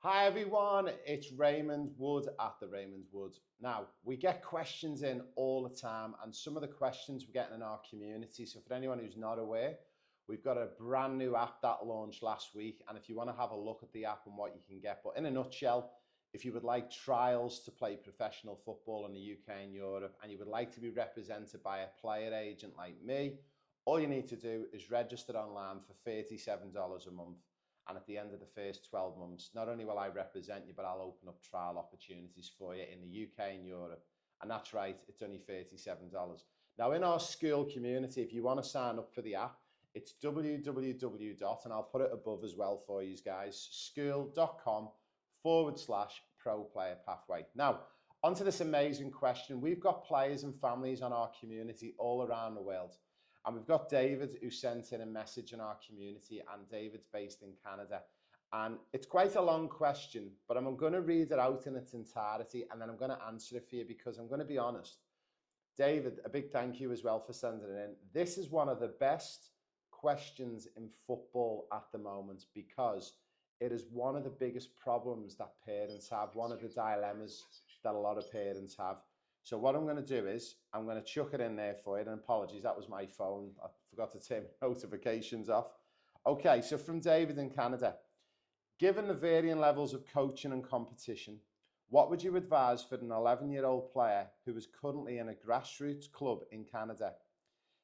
Hi everyone, it's Raymond Wood at the Raymond Wood. Now, we get questions in all the time, and some of the questions we're getting in our community. So for anyone who's not aware, we've got a brand new app that launched last week. And if you want to have a look at the app and what you can get, but in a nutshell, if you would like trials to play professional football in the UK and Europe, and you would like to be represented by a player agent like me, all you need to do is register online for $37 a month. And at the end of the first 12 months, not only will I represent you, but I'll open up trial opportunities for you in the UK and Europe. And that's right, it's only $37. Now, in our school community, if you want to sign up for the app, it's www. And I'll put it above as well for you guys, school.com/pro player pathway. Now, onto this amazing question. We've got players and families on our community all around the world. And we've got David who sent in a message in our community, and David's based in Canada. And it's quite a long question, but I'm going to read it out in its entirety and then I'm going to answer it for you because I'm going to be honest. David, a big thank you as well for sending it in. This is one of the best questions in football at the moment because it is one of the biggest problems that parents have, one of the dilemmas that a lot of parents have. So what I'm going to do is I'm going to chuck it in there for you. And apologies, that was my phone. I forgot to turn notifications off. Okay, so from David in Canada. Given the varying levels of coaching and competition, what would you advise for an 11-year-old player who is currently in a grassroots club in Canada?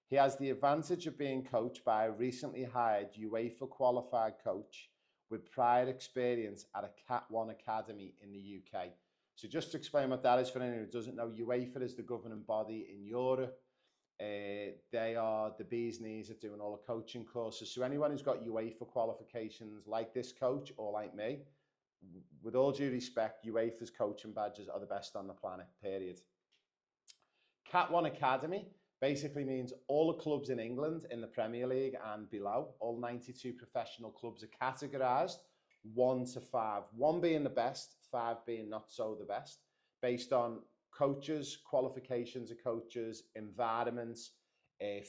He has the advantage of being coached by a recently hired UEFA qualified coach with prior experience at a Cat 1 academy in the UK. So just to explain what that is for anyone who doesn't know, UEFA is the governing body in Europe. They are the bee's knees at doing all the coaching courses. So anyone who's got UEFA qualifications like this coach or like me, with all due respect, UEFA's coaching badges are the best on the planet, period. Cat 1 Academy basically means all the clubs in England in the Premier League and below, all 92 professional clubs are categorised 1 to 5, 1 being the best, 5 being not so the best, based on coaches, qualifications of coaches, environments,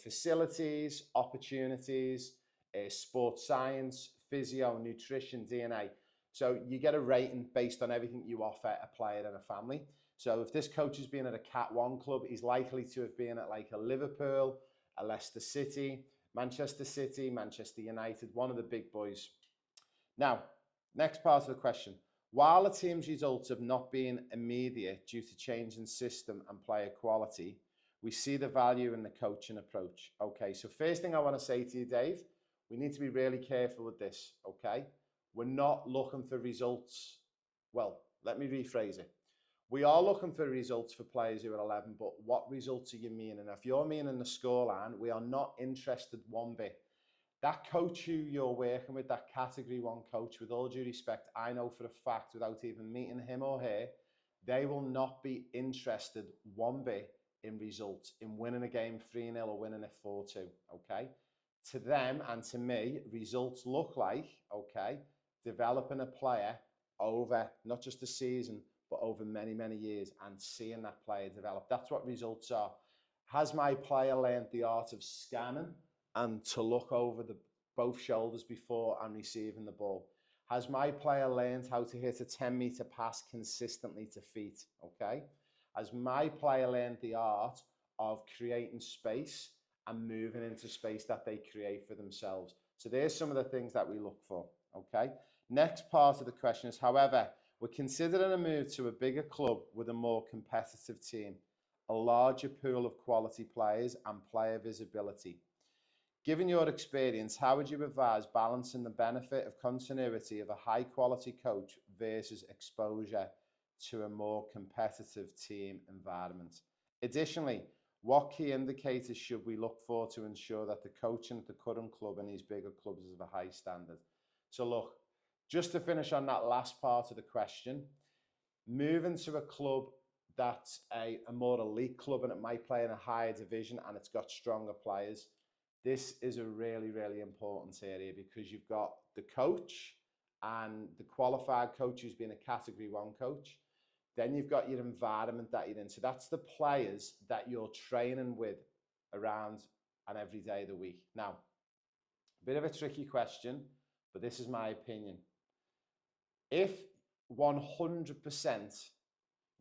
facilities, opportunities, sports science, physio, nutrition, DNA. So you get a rating based on everything you offer a player and a family. So if this coach has been at a Cat 1 club, he's likely to have been at like a Liverpool, a Leicester City, Manchester United, one of the big boys. Now, next part of the question. While the team's results have not been immediate due to change in system and player quality, we see the value in the coaching approach. Okay, so first thing I want to say to you, Dave, we need to be really careful with this, okay? We're not looking for results. Well, let me rephrase it. We are looking for results for players who are 11, but what results are you meaning? If you're meaning the scoreline, we are not interested one bit. That coach who you're working with, that category 1 coach, with all due respect, I know for a fact without even meeting him or her, they will not be interested one bit in results, in winning a game 3-0 or winning it 4-2, okay? To them and to me, results look like, okay, developing a player over not just a season, but over many, many years and seeing that player develop. That's what results are. Has my player learned the art of scanning and to look over both shoulders before and receiving the ball? Has my player learned how to hit a 10-meter pass consistently to feet? Okay. Has my player learned the art of creating space and moving into space that they create for themselves? So there's some of the things that we look for. Okay. Next part of the question is, however, we're considering a move to a bigger club with a more competitive team, a larger pool of quality players and player visibility. Given your experience, how would you advise balancing the benefit of continuity of a high-quality coach versus exposure to a more competitive team environment? Additionally, what key indicators should we look for to ensure that the coaching at the current club and these bigger clubs is of a high standard? So look, just to finish on that last part of the question, moving to a club that's a more elite club and it might play in a higher division and it's got stronger players, this is a really, really important area because you've got the coach and the qualified coach who's been a category 1 coach. Then you've got your environment that you're in. So that's the players that you're training with around and every day of the week. Now, a bit of a tricky question, but this is my opinion. If 100%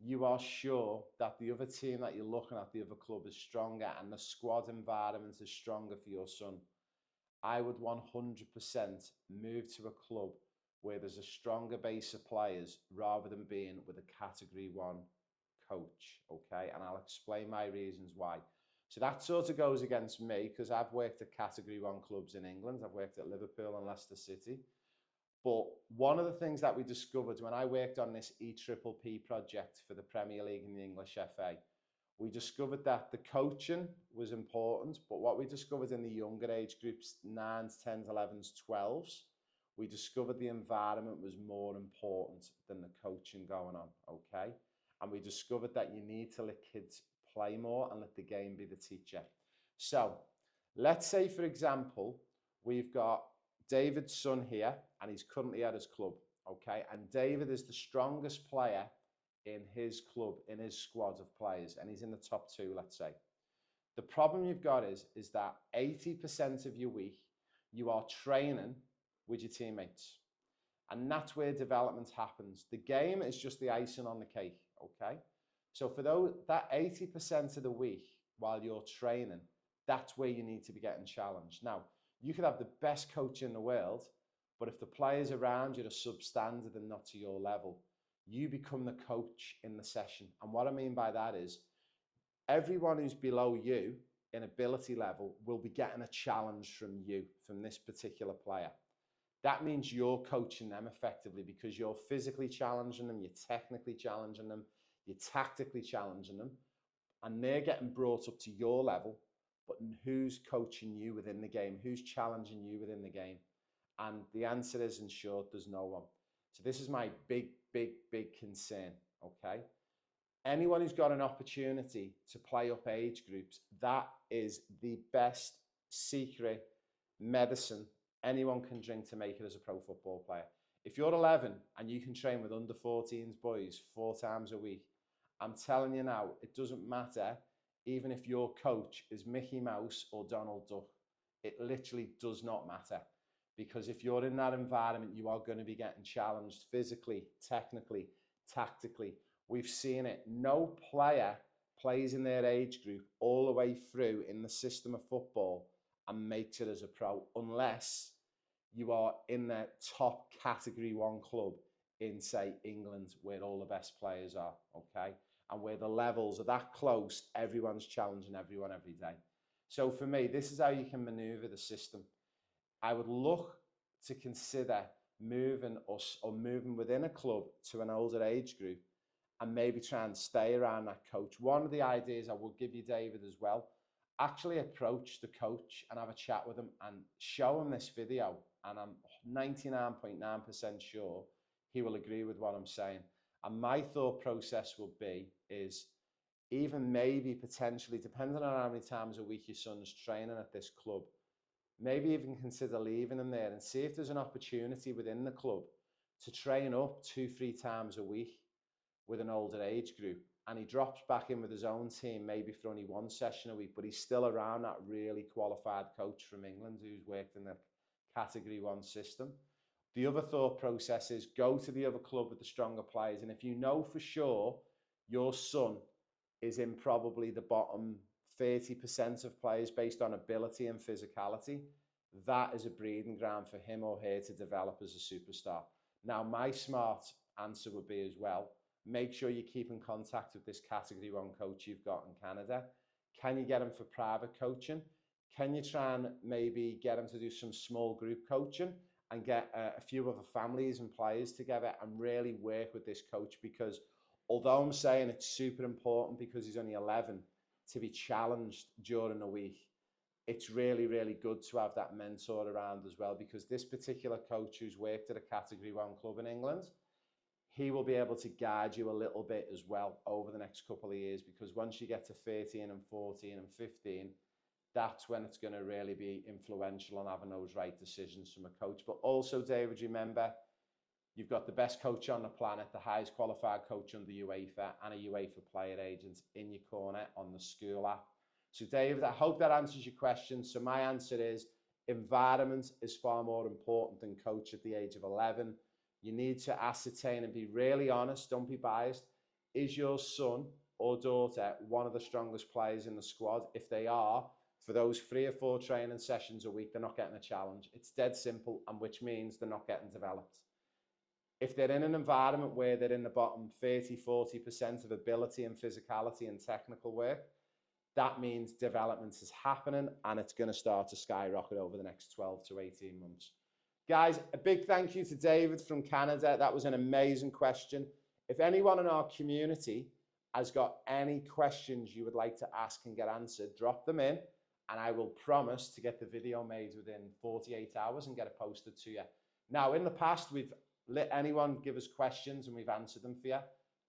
you are sure that the other team that you're looking at, the other club, is stronger and the squad environment is stronger for your son, I would 100% move to a club where there's a stronger base of players rather than being with a Category 1 coach, okay? And I'll explain my reasons why. So that sort of goes against me because I've worked at Category 1 clubs in England. I've worked at Liverpool and Leicester City. But one of the things that we discovered when I worked on this EPPP project for the Premier League and the English FA, we discovered that the coaching was important, but what we discovered in the younger age groups, 9s, 10s, 11s, 12s, we discovered the environment was more important than the coaching going on, okay? And we discovered that you need to let kids play more and let the game be the teacher. So let's say, for example, we've got David's son here, and he's currently at his club, okay? And David is the strongest player in his club, in his squad of players, and he's in the top 2, let's say. The problem you've got is that 80% of your week, you are training with your teammates. And that's where development happens. The game is just the icing on the cake, okay? So for that 80% of the week while you're training, that's where you need to be getting challenged. Now, you could have the best coach in the world, but if the players around you are substandard and not to your level, you become the coach in the session. And what I mean by that is everyone who's below you in ability level will be getting a challenge from you, from this particular player. That means you're coaching them effectively because you're physically challenging them, you're technically challenging them, you're tactically challenging them, and they're getting brought up to your level. But who's coaching you within the game? Who's challenging you within the game? And the answer is, in short, there's no one. So this is my big concern, okay? Anyone who's got an opportunity to play up age groups, that is the best secret medicine anyone can drink to make it as a pro football player. If you're 11 and you can train with under 14s boys 4 times a week, I'm telling you now, it doesn't matter even if your coach is Mickey Mouse or Donald Duck. It literally does not matter. Because if you're in that environment, you are going to be getting challenged physically, technically, tactically. We've seen it. No player plays in their age group all the way through in the system of football and makes it as a pro unless you are in the top Category 1 club in, say, England, where all the best players are, okay? And where the levels are that close, everyone's challenging everyone every day. So for me, this is how you can maneuver the system. I would look to consider moving us or moving within a club to an older age group and maybe try and stay around that coach. One of the ideas I will give you, David, as well, actually approach the coach and have a chat with him and show him this video. And I'm 99.9% sure he will agree with what I'm saying. And my thought process will be is even maybe potentially, depending on how many times a week your son's training at this club, maybe even consider leaving him there and see if there's an opportunity within the club to train up 2-3 times a week with an older age group. And he drops back in with his own team, maybe for only 1 session a week, but he's still around that really qualified coach from England who's worked in the Category 1 system. The other thought process is go to the other club with the stronger players. And if you know for sure your son is in probably the bottom 30% of players based on ability and physicality, that is a breeding ground for him or her to develop as a superstar. Now, my smart answer would be as well, make sure you keep in contact with this Category 1 coach you've got in Canada. Can you get him for private coaching? Can you try and maybe get him to do some small group coaching and get a few other families and players together and really work with this coach? Because although I'm saying it's super important because he's only 11 to be challenged during the week, it's really good to have that mentor around as well, because this particular coach who's worked at a Category 1 club in England, he will be able to guide you a little bit as well over the next couple of years, because once you get to 13 and 14 and 15, that's when it's going to really be influential on having those right decisions from a coach. But also, David, remember, you've got the best coach on the planet, the highest qualified coach under UEFA and a UEFA Player Agent in your corner on the school app. So, David, I hope that answers your question. So my answer is environment is far more important than coach at the age of 11. You need to ascertain and be really honest, don't be biased. Is your son or daughter one of the strongest players in the squad? If they are, for those 3 or 4 training sessions a week, they're not getting a challenge. It's dead simple, and which means they're not getting developed. If they're in an environment where they're in the bottom 30–40% of ability and physicality and technical work, that means development is happening, and it's going to start to skyrocket over the next 12 to 18 months. Guys, a big thank you to David from Canada. That was an amazing question. If anyone in our community has got any questions you would like to ask and get answered, drop them in, and I will promise to get the video made within 48 hours and get it posted to you. Now, in the past, we've let anyone give us questions and we've answered them for you.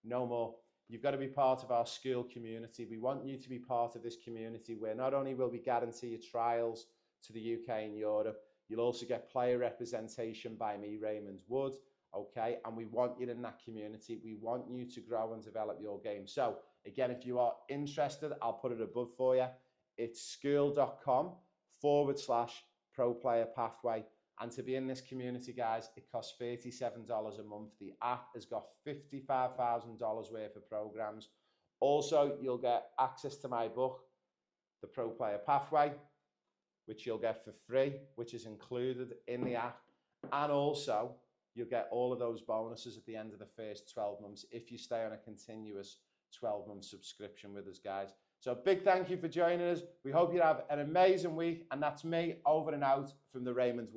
No more. You've got to be part of our school community. We want you to be part of this community where not only will we guarantee you trials to the UK and Europe, you'll also get player representation by me, Raymond Wood, okay? And we want you in that community. We want you to grow and develop your game. So again, if you are interested, I'll put it above for you. It's school.com/pro player pathway. And to be in this community, guys, it costs $37 a month. The app has got $55,000 worth of programs. Also, you'll get access to my book, The Pro Player Pathway, which you'll get for free, which is included in the app. And also, you'll get all of those bonuses at the end of the first 12 months if you stay on a continuous 12-month subscription with us, guys. So a big thank you for joining us. We hope you have an amazing week. And that's me over and out from the Raymond